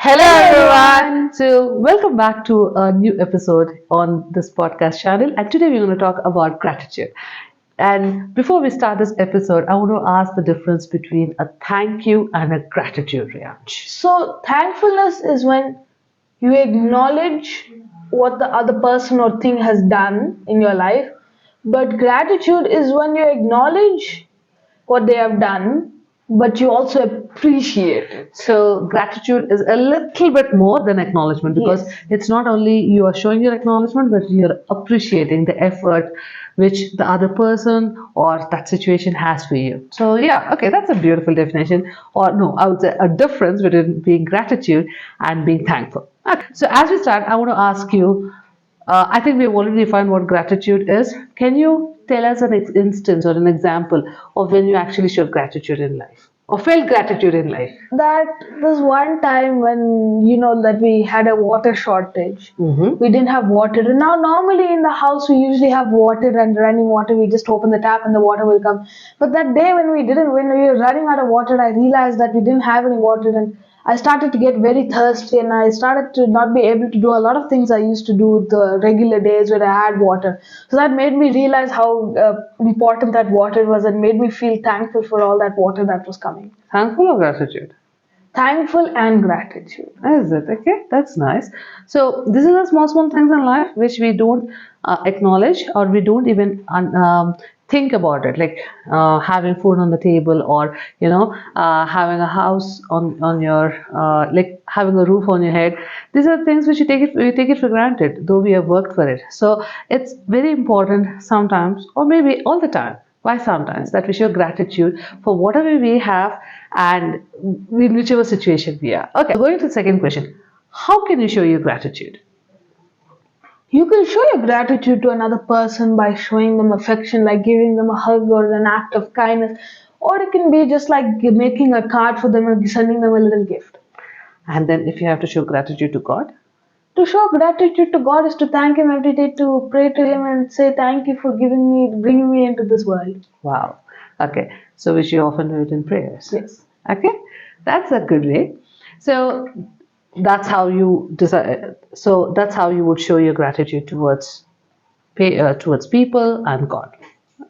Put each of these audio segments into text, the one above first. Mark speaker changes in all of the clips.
Speaker 1: Hello
Speaker 2: Hello
Speaker 1: everyone.
Speaker 2: everyone.
Speaker 1: So welcome back to a new episode on this podcast channel, and today we're going to talk about gratitude. And before we start this episode, I want to ask the difference between a thank you and a gratitude, Riyansh.
Speaker 2: So, thankfulness is when you acknowledge what the other person or thing has done in your life, but gratitude is when you acknowledge what they have done, but you also appreciate it.
Speaker 1: So gratitude is a little bit more than acknowledgement because
Speaker 2: Yes.
Speaker 1: it's not only you are showing your acknowledgement, but you're appreciating the effort which the other person or that situation has for you. So yeah, okay, that's a beautiful definition. Or no, I would say a difference between being gratitude and being thankful. Okay, so as we start, I want to ask you. I think we've already defined what gratitude is. Can you tell us an instance or an example of when you actually showed gratitude in life or felt gratitude in life?
Speaker 2: That was one time when that we had a water shortage.
Speaker 1: Mm-hmm.
Speaker 2: We didn't have water, and now normally in the house we usually have water and running water. We just open the tap and the water will come. But that day when we were running out of water, I realized that we didn't have any water, and I started to get very thirsty, and I started to not be able to do a lot of things I used to do the regular days when I had water. So that made me realize how important that water was, and made me feel thankful for all that water that was coming.
Speaker 1: Thankful or gratitude?
Speaker 2: Thankful and gratitude.
Speaker 1: Is it okay? That's nice. So this is the small things in life which we don't acknowledge or we don't even think about it, like having food on the table, or having a house on your like having a roof on your head. These are things which we take it for granted, though we have worked for it. So it's very important sometimes, or maybe all the time. Why sometimes that we show gratitude for whatever we have and in whichever situation we are. Okay, going to the second question. How can you show your gratitude?
Speaker 2: You can show your gratitude to another person by showing them affection, like giving them a hug or an act of kindness, or it can be just like making a card for them and sending them a little gift.
Speaker 1: And then if you have to show gratitude to God,
Speaker 2: To show gratitude to God is to thank Him every day, to pray to Him and say thank you for bringing me into this world.
Speaker 1: wow. Okay, so we should often do it in prayers.
Speaker 2: Yes.
Speaker 1: Okay, that's a good way. So that's how you decide. So that's how you would show your gratitude towards people and God.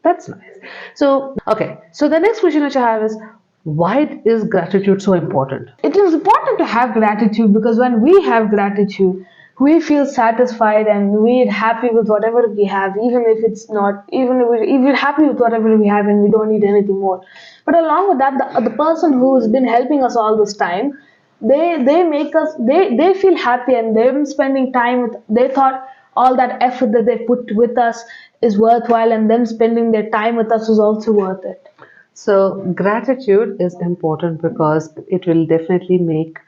Speaker 1: That's nice. So okay, so the next question which I have is, why is gratitude so important?
Speaker 2: It is important to have gratitude because when we have gratitude, we feel satisfied and we're happy with whatever we have, even if it's not, even if we're happy with whatever we have and we don't need anything more. But along with that, the person who's been helping us all this time, they make us they feel happy, and them spending time with, they thought all that effort that they put with us is worthwhile, and them spending their time with us is also worth it.
Speaker 1: So, gratitude is important because it will definitely make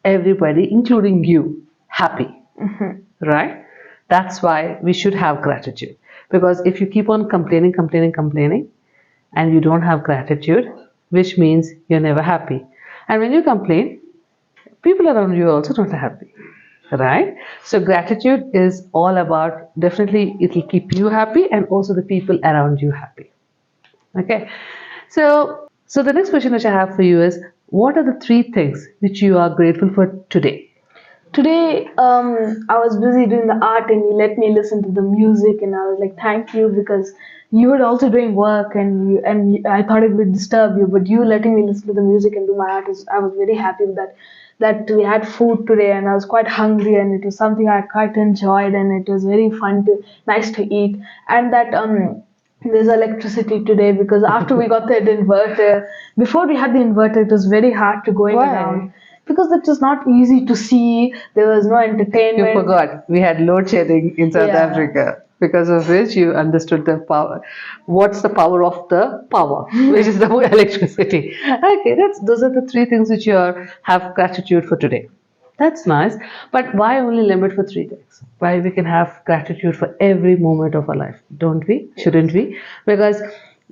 Speaker 1: everybody, including you, happy, right? That's why we should have gratitude. Because if you keep on complaining, and you don't have gratitude, which means you're never happy. And when you complain, people around you are also not happy, right? So, gratitude is all about, definitely, it will keep you happy and also the people around you happy. Okay. So the next question which I have for you is, what are the three things which you are grateful for today?
Speaker 2: Today, I was busy doing the art, and you let me listen to the music, and I was like, "Thank you," because you were also doing work, I thought it would disturb you, but you letting me listen to the music and do my art is, I was very happy with that. That we had food today, and I was quite hungry, and it was something I quite enjoyed, and it was very nice to eat, and that there's electricity today because after we got the inverter, before we had the inverter, it was very hard to going
Speaker 1: Why?
Speaker 2: around because it was not easy to see. There was no
Speaker 1: You
Speaker 2: entertainment.
Speaker 1: forgot we had load shedding in South
Speaker 2: Yeah.
Speaker 1: Africa, because of which you understood the power. What's the power of the power, which is the electricity. Okay, those are the three things which have gratitude for today. That's nice. But why only limit for three things? Why we can have gratitude for every moment of our life, don't we? Shouldn't we? Because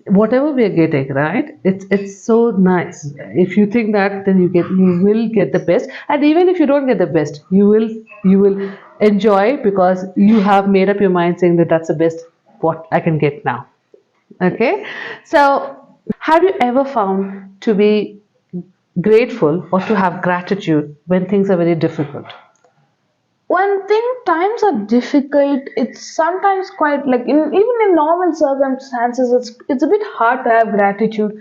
Speaker 1: whatever we are getting, right? It's so nice. If you think that, then you will get the best. And even if you don't get the best, you will enjoy because you have made up your mind saying that that's the best what I can get now. Okay? So have you ever found to be grateful or to have gratitude when things are very difficult?
Speaker 2: When times are difficult, it's sometimes quite like even in normal circumstances, it's a bit hard to have gratitude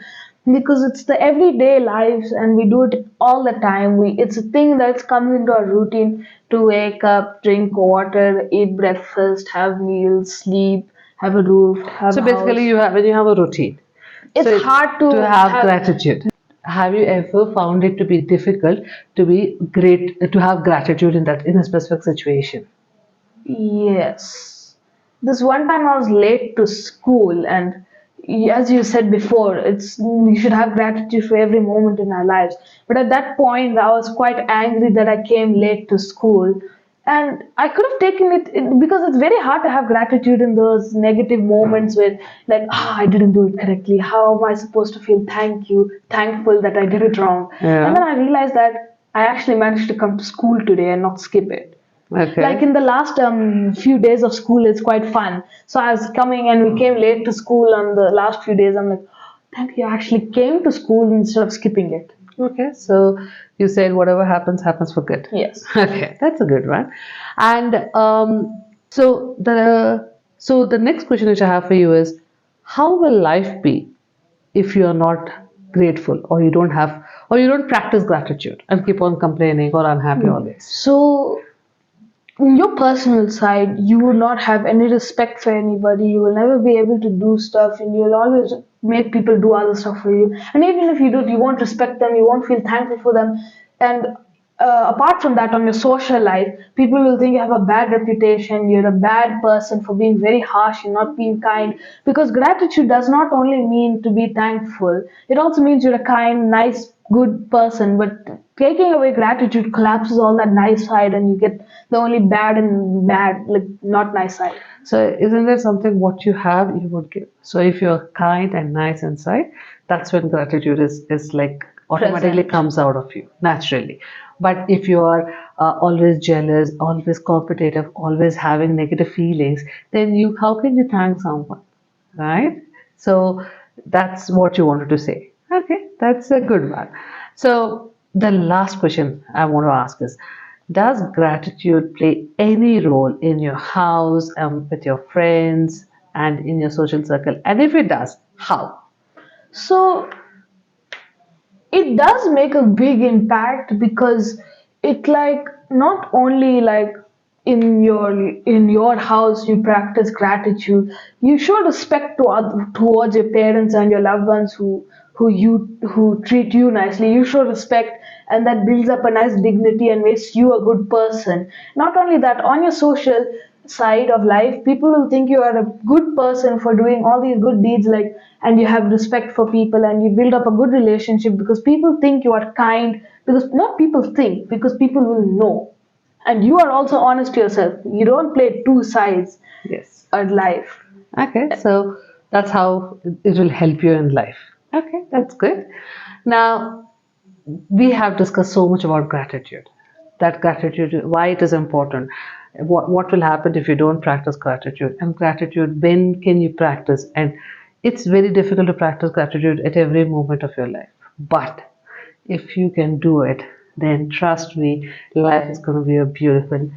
Speaker 2: because it's the everyday lives and we do it all the time. It's a thing that's comes into our routine to wake up, drink water, eat breakfast, have meals, sleep, have a roof, have
Speaker 1: So
Speaker 2: a
Speaker 1: basically,
Speaker 2: house.
Speaker 1: you have when you have a routine,
Speaker 2: It's
Speaker 1: so
Speaker 2: hard to
Speaker 1: to have gratitude. Have you ever found it to be difficult to be great to have gratitude in a specific situation?
Speaker 2: Yes. This one time I was late to school, and as you said before, it's we should have gratitude for every moment in our lives. But at that point, I was quite angry that I came late to school, and I could have taken because it's very hard to have gratitude in those negative moments where, like, I didn't do it correctly. How am I supposed to feel thankful that I did it wrong? And
Speaker 1: Yeah.
Speaker 2: then I realized that I actually managed to come to school today and not skip it. Like
Speaker 1: Okay.
Speaker 2: in the last few days of school, it's quite fun. So I was coming and we came late to school on the last few days. I'm like, thank you, I actually came to school instead of skipping it.
Speaker 1: Okay. So you said whatever happens happens for good.
Speaker 2: Yes.
Speaker 1: Okay, that's a good one. And so the next question which I have for you is, how will life be if you are not grateful or you don't practice gratitude and keep on complaining or unhappy always?
Speaker 2: So in your personal side, you will not have any respect for anybody. You will never be able to do stuff, and you'll always make people do other stuff for you. And even if you do, you won't respect them. You won't feel thankful for them. And apart from that, on your social life, people will think you have a bad reputation. You're a bad person for being very harsh and not being kind. Because gratitude does not only mean to be thankful. It also means you're a kind, nice, good person. But taking away gratitude collapses all that nice side, and you get the only bad, like not nice side.
Speaker 1: So isn't there something what you have you would give? So if you're kind and nice inside, that's when gratitude is like automatically
Speaker 2: Present.
Speaker 1: comes out of you naturally. But if you are always jealous, always competitive, always having negative feelings, then you how can you thank someone, right? So that's what you wanted to say. Okay, that's a good one. So the last question I want to ask is, does gratitude play any role in your house, with your friends, and in your social circle? And if it does, how?
Speaker 2: So it does make a big impact because it like not only like in your house you practice gratitude. You show respect towards your parents and your loved ones who treat you nicely. You show respect, and that builds up a nice dignity and makes you a good person. Not only that, on your social side of life, people will think you are a good person for doing all these good deeds, like, and you have respect for people and you build up a good relationship because people think you are kind. Because not people think, because people will know, and you are also honest to yourself. You don't play two sides
Speaker 1: Yes.
Speaker 2: at life.
Speaker 1: Okay, so that's how it will help you in life. Okay, that's good. Now, we have discussed so much about gratitude. That gratitude, why it is important, what will happen if you don't practice gratitude, and gratitude, when can you practice? And it's very difficult to practice gratitude at every moment of your life. But if you can do it, then trust me, life is going to be a beautiful,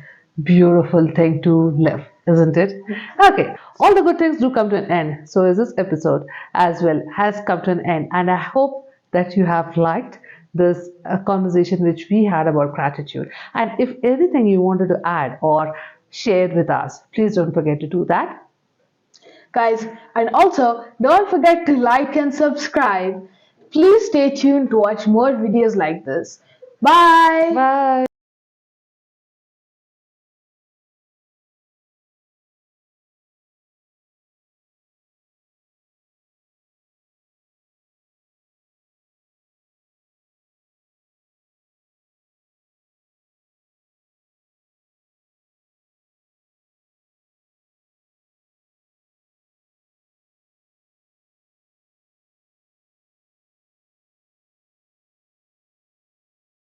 Speaker 1: beautiful thing to live, isn't it? Okay, all the good things do come to an end. So is this episode as well has come to an end, and I hope that you have liked this conversation which we had about gratitude. And if anything you wanted to add or share with us, please don't forget to do that.
Speaker 2: Guys, and also don't forget to like and subscribe. Please stay tuned to watch more videos like this. Bye.
Speaker 1: Bye.